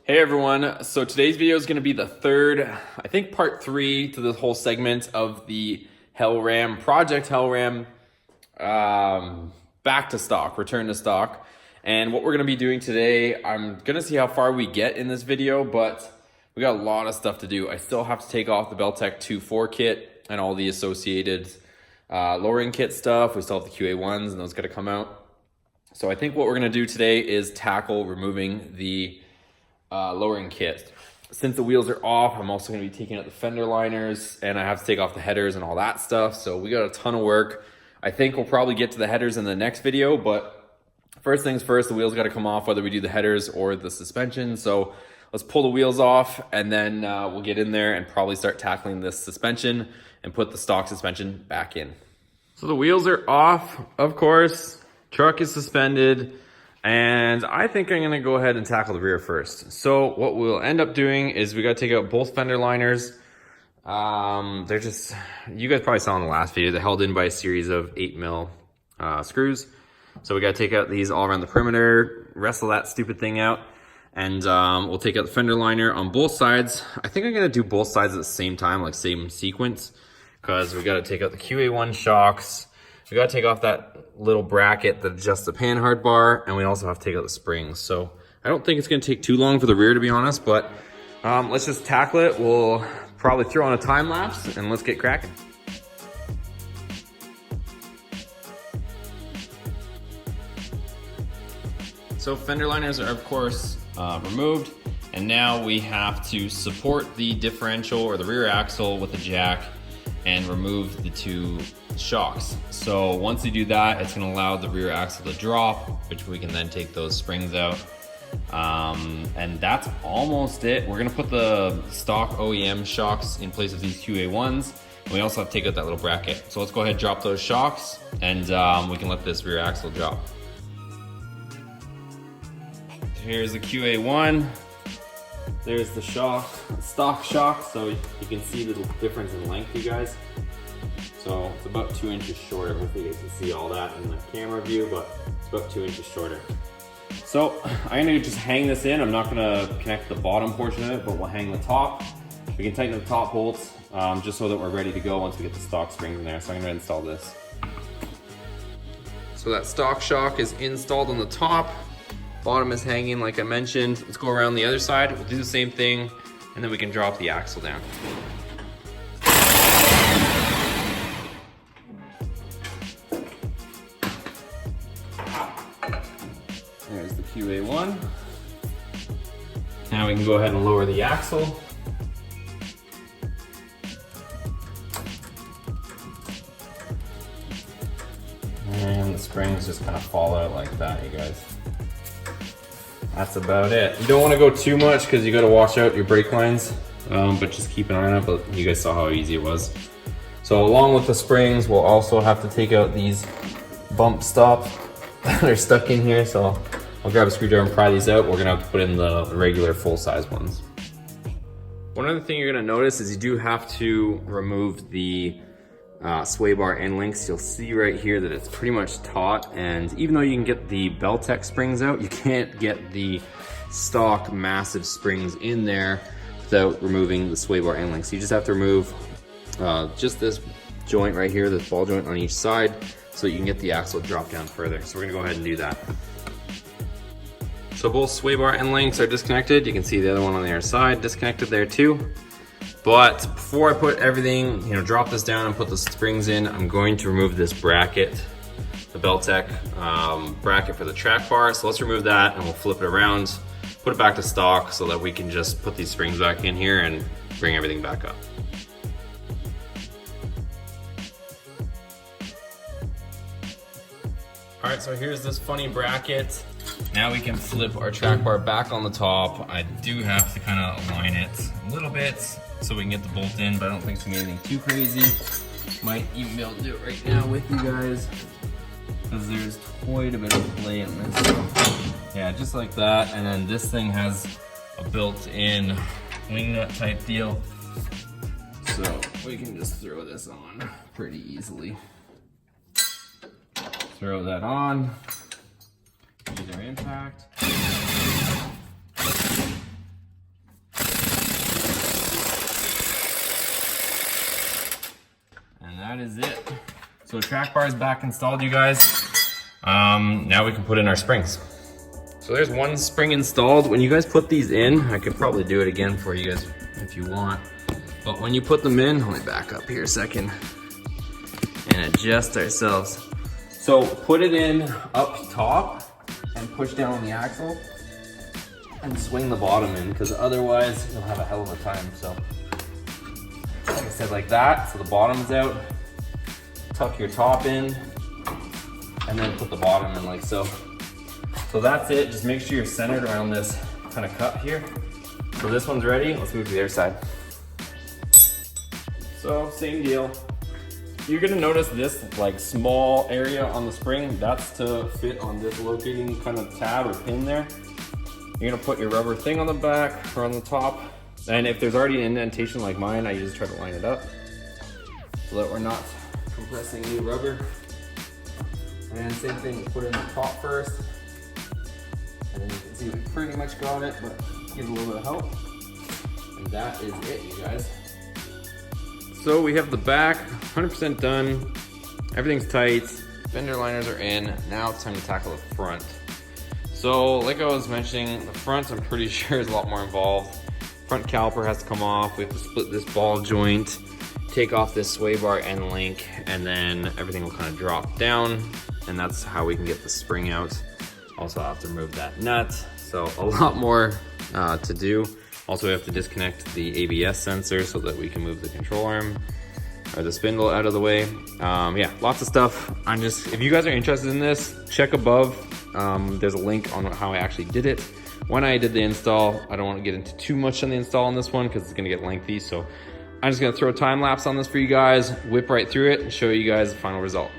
Hey everyone, so today's video is going to be the third, I think part 3 to this whole segment of the HellRAM, Project HellRAM, back to stock, return to stock. And what we're going to be doing today, I'm going to see how far we get in this video, but we got a lot of stuff to do. I still have to take off the belltech 2.4 kit and all the associated lowering kit stuff. We still have the QA1s and those got to come out. So I think what we're going to do today is tackle removing the lowering kit. Since the wheels are off, I'm also going to be taking out the fender liners and I have to take off the headers and all that stuff. So we got a ton of work. I think we'll probably get to the headers in the next video, but first things first, the wheels got to come off whether we do the headers or the suspension. So let's pull the wheels off and then we'll get in there and probably start tackling this suspension and put the stock suspension back in. So the wheels are off, of course. Truck is suspended. And I think I'm gonna go ahead and tackle the rear first. So what we'll end up doing is we gotta take out both fender liners. They're just, you guys probably saw in the last video, they're held in by a series of 8mm screws. So we gotta take out these all around the perimeter, wrestle that stupid thing out. And we'll take out the fender liner on both sides. I think I'm gonna do both sides at the same time, like same sequence, because we gotta take out the QA1 shocks. We gotta take off that little bracket that adjusts the panhard bar, and we also have to take out the springs. So I don't think it's gonna take too long for the rear, to be honest, but let's just tackle it. We'll probably throw on a time lapse and let's get cracking. So fender liners are of course removed, and now we have to support the differential or the rear axle with the jack and remove the two shocks. So once you do that, it's gonna allow the rear axle to drop, which we can then take those springs out. And that's almost it. We're gonna put the stock OEM shocks in place of these QA1s. And we also have to take out that little bracket. So let's go ahead and drop those shocks and we can let this rear axle drop. Here's the QA1. There's the stock shock. So you can see the difference in length, you guys. So it's about 2 inches shorter. Hopefully you guys can see all that in the camera view, but it's about 2 inches shorter. So I'm gonna just hang this in. I'm not gonna connect the bottom portion of it, but we'll hang the top. We can tighten the top bolts just so that we're ready to go once we get the stock springs in there. So I'm gonna install this. So that stock shock is installed on the top. Bottom is hanging like I mentioned. Let's go around the other side. We'll do the same thing and then we can drop the axle down. There's the QA1. Now we can go ahead and lower the axle. And the springs just kind of fall out like that, you guys. That's about it. You don't want to go too much because you got to wash out your brake lines, but just keep an eye on it. But you guys saw how easy it was. So along with the springs, we'll also have to take out these bump stops that are stuck in here. So I'll grab a screwdriver and pry these out. We're gonna have to put in the regular full-size ones. One other thing you're gonna notice is you do have to remove the sway bar end links. You'll see right here that it's pretty much taut, and even though you can get the belltech springs out, you can't get the stock massive springs in there without removing the sway bar end links. So you just have to remove just this joint right here, this ball joint on each side, so you can get the axle drop down further. So we're gonna go ahead and do that. So both sway bar end links are disconnected. You can see the other one on the other side disconnected there too. But before I put everything, drop this down and put the springs in, I'm going to remove this bracket, the belltech bracket for the track bar. So let's remove that and we'll flip it around, put it back to stock so that we can just put these springs back in here and bring everything back up. All right, so here's this funny bracket. Now we can flip our track bar back on the top. I do have to kind of align it a little bit so we can get the bolt in, but I don't think it's gonna be anything too crazy. Might even be able to do it right now with you guys, because there's quite a bit of play in this. Yeah, just like that. And then this thing has a built-in wing nut type deal. So we can just throw this on pretty easily. Throw that on. These are intact. So the track bar is back installed, you guys. Now we can put in our springs. So there's one spring installed. When you guys put these in, I could probably do it again for you guys if you want. But when you put them in, let me back up here a second and adjust ourselves. So put it in up top and push down on the axle and swing the bottom in, because otherwise you'll have a hell of a time. So like I said, like that, so the bottom is out. Tuck your top in and then put the bottom in like so. So that's it. Just make sure you're centered around this kind of cup here. So this one's ready. Let's move to the other side. So same deal. You're gonna notice this like small area on the spring, that's to fit on this locating kind of tab or pin there. You're gonna put your rubber thing on the back or on the top. And if there's already an indentation like mine, I just try to line it up so that we're not compressing new rubber. And same thing, put it in the top first. And then you can see we pretty much got it, but give it a little bit of help. And that is it, you guys. So we have the back 100% done. Everything's tight. Fender liners are in. Now it's time to tackle the front. So like I was mentioning, the front I'm pretty sure is a lot more involved. Front caliper has to come off. We have to split this ball joint, take off this sway bar end link, and then everything will kind of drop down. And that's how we can get the spring out. Also have to remove that nut. So a lot more to do. Also we have to disconnect the ABS sensor so that we can move the control arm or the spindle out of the way. Yeah, lots of stuff. If you guys are interested in this, check above. There's a link on how I actually did it. When I did the install, I don't want to get into too much on the install on this one because it's gonna get lengthy. So I'm just gonna throw a time lapse on this for you guys, whip right through it and show you guys the final result.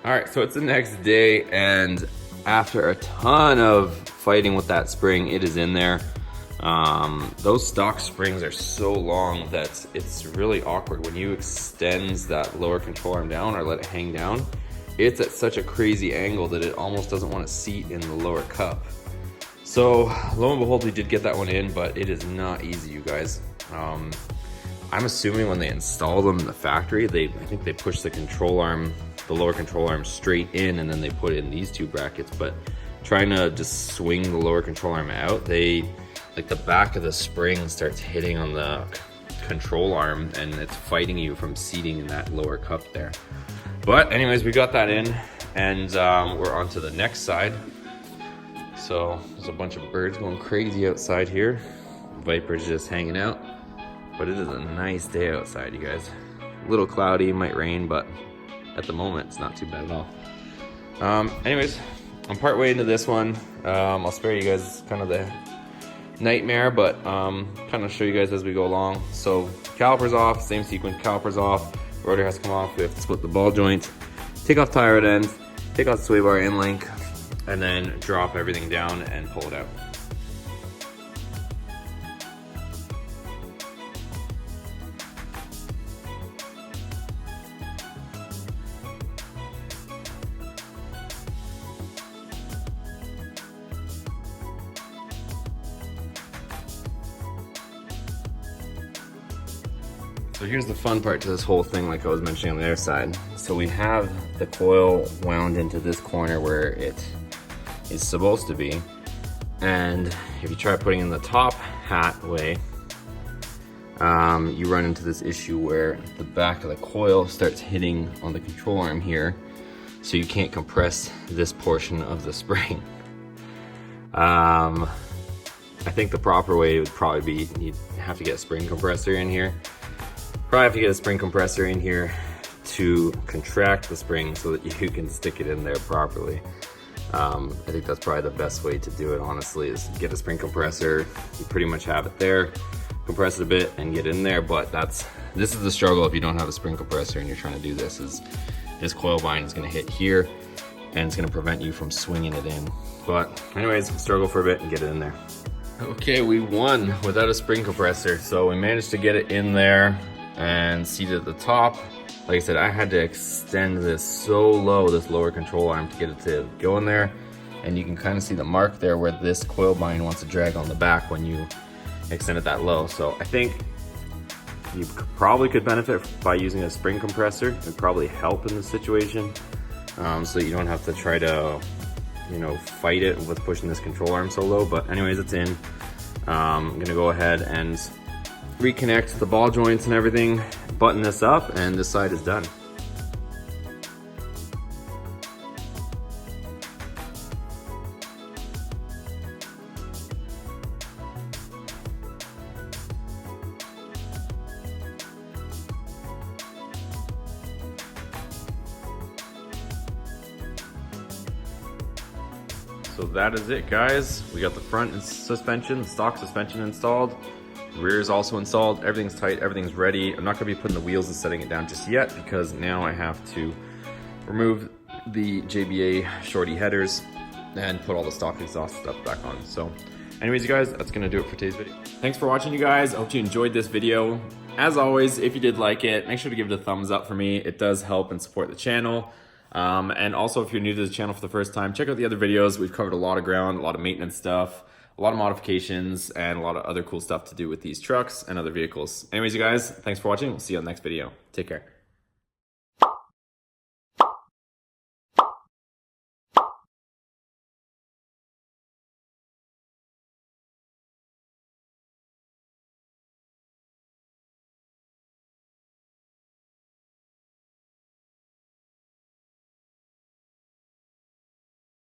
All right, so it's the next day, and after a ton of fighting with that spring, it is in there. Those stock springs are so long that it's really awkward when you extend that lower control arm down or let it hang down. It's at such a crazy angle that it almost doesn't want to seat in the lower cup. So lo and behold, we did get that one in, but it is not easy, you guys. I'm assuming when they install them in the factory, I think they push the control arm, the lower control arm straight in, and then they put in these two brackets. But trying to just swing the lower control arm out, like the back of the spring starts hitting on the control arm and it's fighting you from seating in that lower cup there. But anyways, we got that in, and we're on to the next side. So there's a bunch of birds going crazy outside here. Viper's just hanging out. But it is a nice day outside, you guys. A little cloudy, might rain, but at the moment it's not too bad at all. Anyways, I'm part way into this one. I'll spare you guys kind of the nightmare, but kind of show you guys as we go along. So calipers off, same sequence, calipers off, rotor has to come off. We have to split the ball joint, take off tie rod ends, take off the sway bar end link, and then drop everything down and pull it out. So here's the fun part to this whole thing, like I was mentioning on the other side. So we have the coil wound into this corner where it is supposed to be. And if you try putting in the top hat way, you run into this issue where the back of the coil starts hitting on the control arm here. So you can't compress this portion of the spring. I think the proper way would probably be, you'd have to get a spring compressor in here. Probably have to get a spring compressor in here to contract the spring so that you can stick it in there properly. I think that's probably the best way to do it, honestly, is get a spring compressor. You pretty much have it there, compress it a bit and get in there. But this is the struggle if you don't have a spring compressor and you're trying to do this, is this coil bind is gonna hit here and it's gonna prevent you from swinging it in. But anyways, struggle for a bit and get it in there. Okay, we won without a spring compressor. So we managed to get it in there and seated at the top. Like I said, I had to extend this so low, this lower control arm, to get it to go in there. And you can kind of see the mark there where this coil bind wants to drag on the back when you extend it that low. So I think you probably could benefit by using a spring compressor. It would probably help in this situation, so you don't have to try to, you know, fight it with pushing this control arm so low. But anyways, it's in. I'm gonna go ahead and reconnect the ball joints and everything, button this up, and this side is done. So that is it, guys. We got the front suspension, the stock suspension installed. Rear is also installed. Everything's tight, everything's ready. I'm not gonna be putting the wheels and setting it down just yet, because now I have to remove the JBA shorty headers and put all the stock exhaust stuff back on. So anyways, you guys, that's gonna do it for today's video. Thanks for watching, you guys. I hope you enjoyed this video. As always, if you did like it, make sure to give it a thumbs up for me. It does help and support the channel. And also, if you're new to the channel for the first time, check out the other videos. We've covered a lot of ground, a lot of maintenance stuff, a lot of modifications, and a lot of other cool stuff to do with these trucks and other vehicles. Anyways, you guys, thanks for watching. We'll see you on the next video. Take care.